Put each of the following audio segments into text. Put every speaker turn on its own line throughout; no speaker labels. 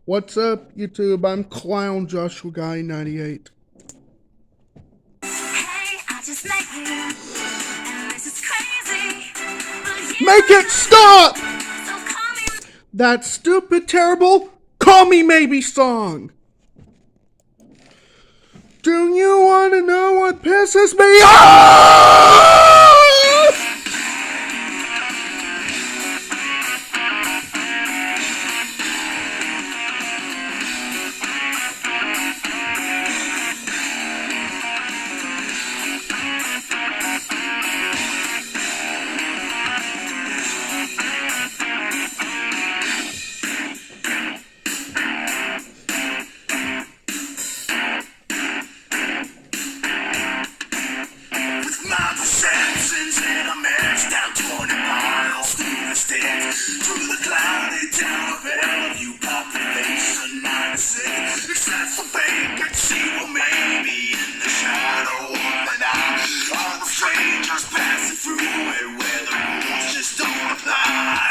What's up, YouTube? I'm Clown Joshua Guy 98.
Hey, I just met you, and this is crazy. But
Make it stop!
so call me.
That stupid, terrible Call Me Maybe song. Do you want to know what pisses me off?
My perceptions in a match down 20 miles through the state to the cloudy town of Bellevue, population 96. Except for vacancy, well, maybe in the shadow of the night. All the strangers passing through it where the rules just don't apply.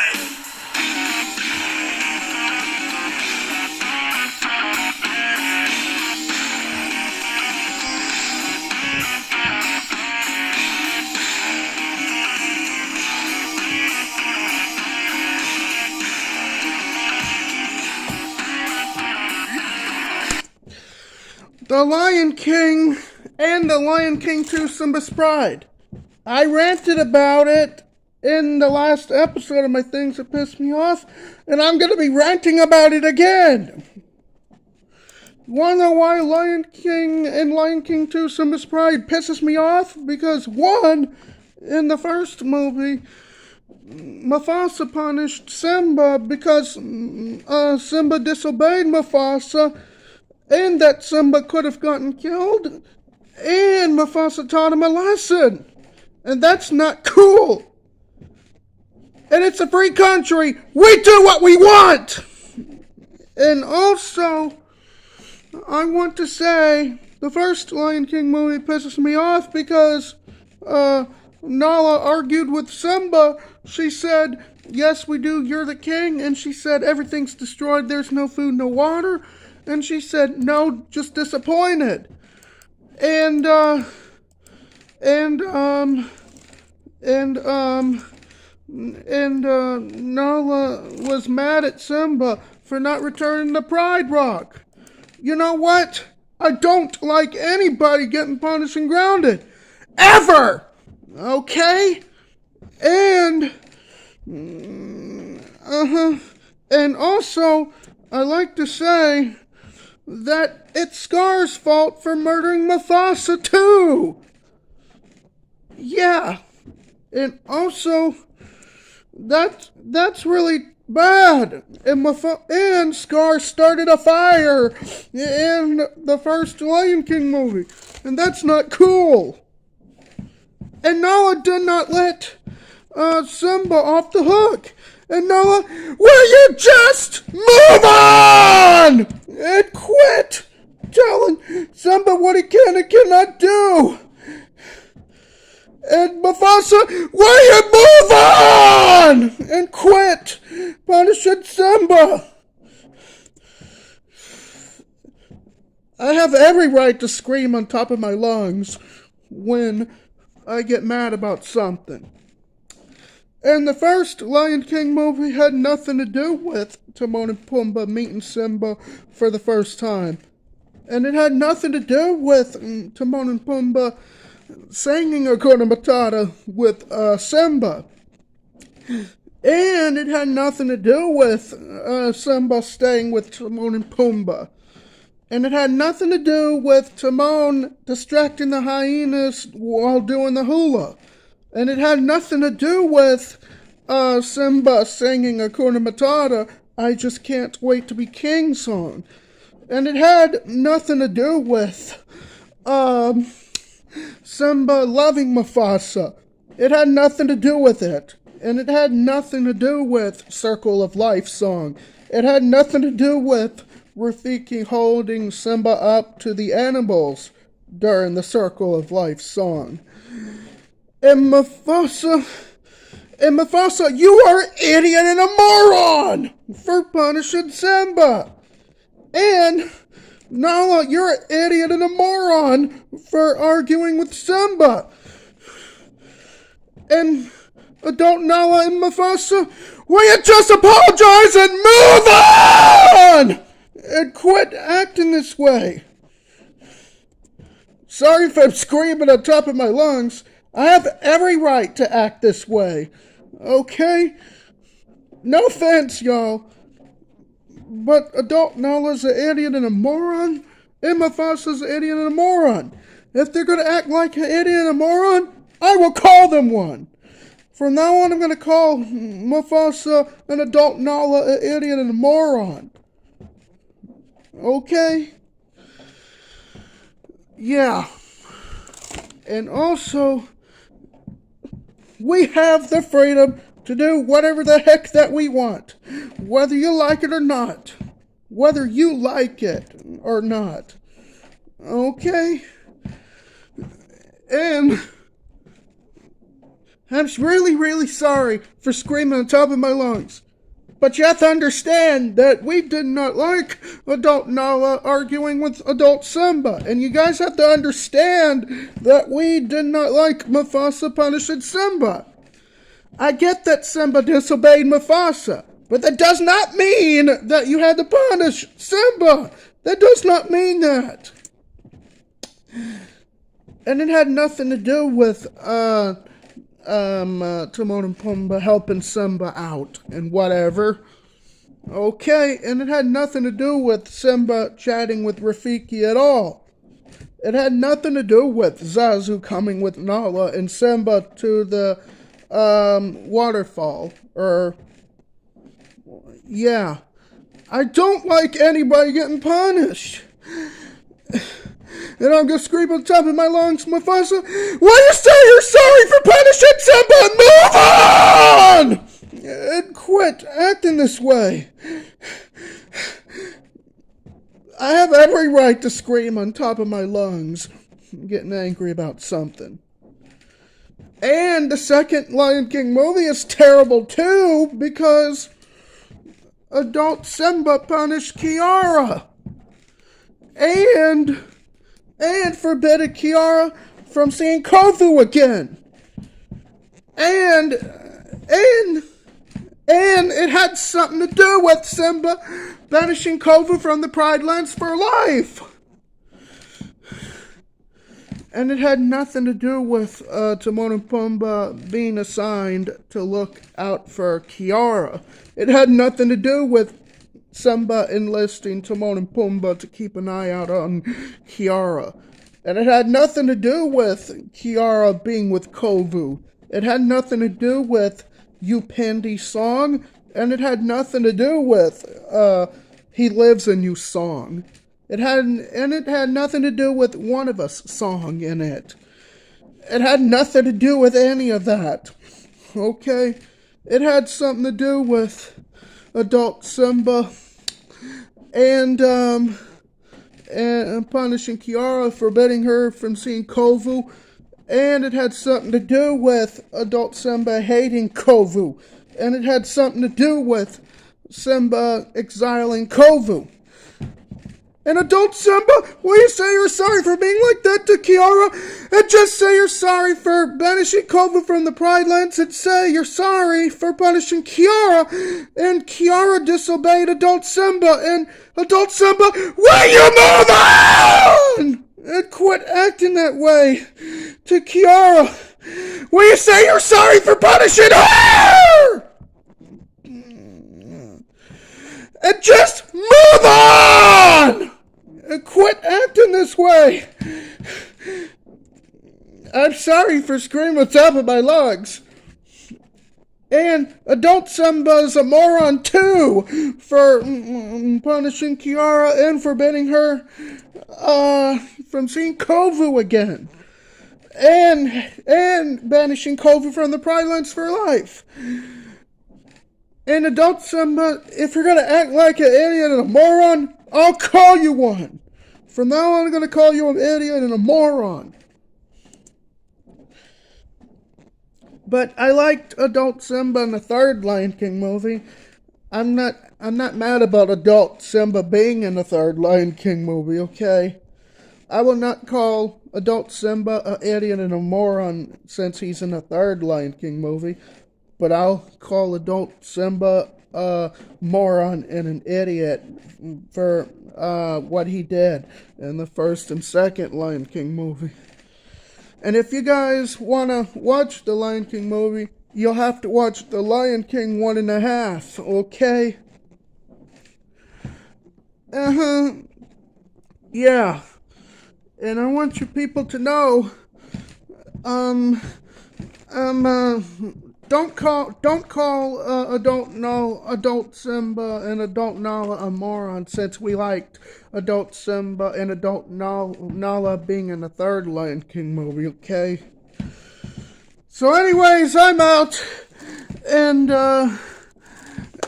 The Lion King and The Lion King 2 Simba's Pride. I ranted about it in the last episode of my things that pissed me off, and I'm going to be ranting about it again. Wanna know why Lion King and Lion King 2 Simba's Pride pisses me off? Because one, in the first movie, Mufasa punished Simba because Simba disobeyed Mufasa, and that Simba could have gotten killed, and Mufasa taught him a lesson. And that's not cool. And it's a free country. We do what we want. And also, I want to say, the first Lion King movie pisses me off because Nala argued with Simba. She said, yes, we do, you're the king. And she said, everything's destroyed, there's no food, no water. And she said, no, just disappointed. And Nala was mad at Simba for not returning the Pride Rock. You know what? I don't like anybody getting punished and grounded. Ever! Okay? And also, I like to say that it's Scar's fault for murdering Mufasa too. Yeah. And also, that's really bad. And Scar started a fire in the first Lion King movie. And that's not cool. And Nala did not let Simba off the hook. And Nala, will you just move on and quit telling Simba what he can and cannot do? And Mufasa, will you move on and quit punishing Simba? I have every right to scream on top of my lungs when I get mad about something. And the first Lion King movie had nothing to do with Timon and Pumbaa meeting Simba for the first time. And it had nothing to do with Timon and Pumbaa singing Hakuna Matata with Simba. And it had nothing to do with Simba staying with Timon and Pumbaa. And it had nothing to do with Timon distracting the hyenas while doing the hula. And it had nothing to do with Simba singing Hakuna Matata, I Just Can't Wait to Be King song. And it had nothing to do with Simba loving Mufasa. It had nothing to do with it. And it had nothing to do with Circle of Life song. It had nothing to do with Rafiki holding Simba up to the animals during the Circle of Life song. And Mufasa, you are an idiot and a moron for punishing Simba. And Nala, you're an idiot and a moron for arguing with Simba. And adult Nala and Mufasa, will you just apologize and move on? And quit acting this way. Sorry if I'm screaming on top of my lungs. I have every right to act this way. Okay? No offense, y'all. But adult Nala's an idiot and a moron, and Mufasa's an idiot and a moron. If they're going to act like an idiot and a moron, I will call them one. From now on, I'm going to call Mufasa and adult Nala an idiot and a moron. Okay? Yeah. And also, we have the freedom to do whatever the heck that we want. Whether you like it or not. Whether you like it or not. Okay? And I'm really, really sorry for screaming on top of my lungs. But you have to understand that we did not like adult Nala arguing with adult Simba. And you guys have to understand that we did not like Mufasa punishing Simba. I get that Simba disobeyed Mufasa, but that does not mean that you had to punish Simba. That does not mean that. And it had nothing to do with Timon and Pumbaa helping Simba out and whatever. Okay, and it had nothing to do with Simba chatting with Rafiki at all. It had nothing to do with Zazu coming with Nala and Simba to the waterfall. Yeah. I don't like anybody getting punished. And I'm going to scream on top of my lungs, Mufasa, will you say you're sorry for punishing Simba and move on? And quit acting this way. I have every right to scream on top of my lungs, getting angry about something. And the second Lion King movie is terrible too, because adult Simba punished Kiara. And forbidden Kiara from seeing Kovu again. And it had something to do with Simba banishing Kovu from the Pride Lands for life. And it had nothing to do with Timon and Pumbaa being assigned to look out for Kiara. It had nothing to do with Simba enlisting Timon and Pumbaa to keep an eye out on Kiara. And it had nothing to do with Kiara being with Kovu. It had nothing to do with Upendi song. And it had nothing to do with He Lives in You song. It had nothing to do with One of Us song in it. It had nothing to do with any of that. Okay? It had something to do with adult Simba and punishing Kiara, forbidding her from seeing Kovu. And it had something to do with adult Simba hating Kovu. And it had something to do with Simba exiling Kovu. And adult Simba, will you say you're sorry for being like that to Kiara? And just say you're sorry for banishing Kovu from the Pride Lands, and say you're sorry for punishing Kiara. And Kiara disobeyed adult Simba. And adult Simba, will you move on? And quit acting that way to Kiara. Will you say you're sorry for punishing her? And just move on! And quit acting this way. I'm sorry for screaming on top of my lungs. And adult Simba's a moron too for punishing Kiara and forbidding her from seeing Kovu again. And banishing Kovu from the Pride Lands for life. And adult Simba, if you're going to act like an idiot and a moron, I'll call you one. From now on, I'm going to call you an idiot and a moron. But I liked adult Simba in the third Lion King movie. I'm not mad about adult Simba being in the third Lion King movie, okay? I will not call adult Simba an idiot and a moron since he's in the third Lion King movie, but I'll call adult Simba a moron and an idiot for what he did in the first and second Lion King movie. And if you guys want to watch the Lion King movie, you'll have to watch the Lion King 1.5, okay? Yeah. And I want you people to know, um, don't call adult Simba and adult Nala a moron since we liked adult Simba and adult Nala being in the third Lion King movie, okay? So anyways, I'm out, and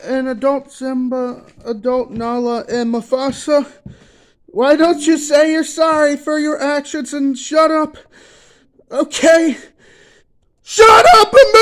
adult Simba, adult Nala, and Mufasa, why don't you say you're sorry for your actions and shut up? Okay? Shut up and